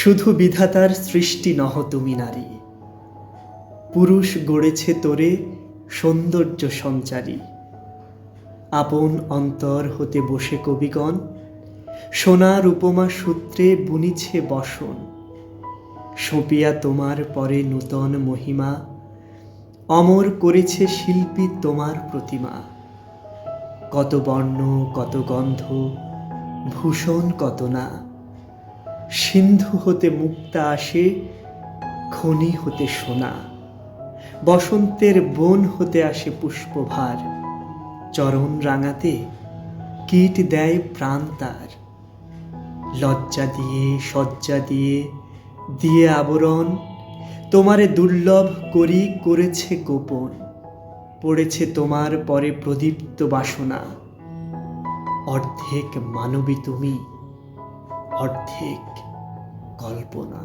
শুধু বিধাতার সৃষ্টি নহ তুমি নারী, পুরুষ গড়েছে তোরে সৌন্দর্য সঞ্চারী। আপন অন্তর হতে বসে কবিগণ সোনার উপমা সূত্রে বুনিছে বসন। সঁপিয়া তোমার পরে নূতন মহিমা, অমর করেছে শিল্পী তোমার প্রতিমা। কত বর্ণ কত গন্ধ, ভূষণ কত না, সিন্ধু হতে মুক্তা আসে, খনি হতে সোনা। বসন্তের বন হতে আসে পুষ্পভার, চরণ রাঙাতে কীট দেয় প্রাণ তার। লজ্জা দিয়ে সজ্জা দিয়ে দিয়ে আবরণ, তোমারে দুর্লভ করি করেছে গোপন। পড়েছে তোমার পরে প্রদীপ্ত বাসনা, অর্ধেক মানবী তুমি, অর্ধেক কল্পনা।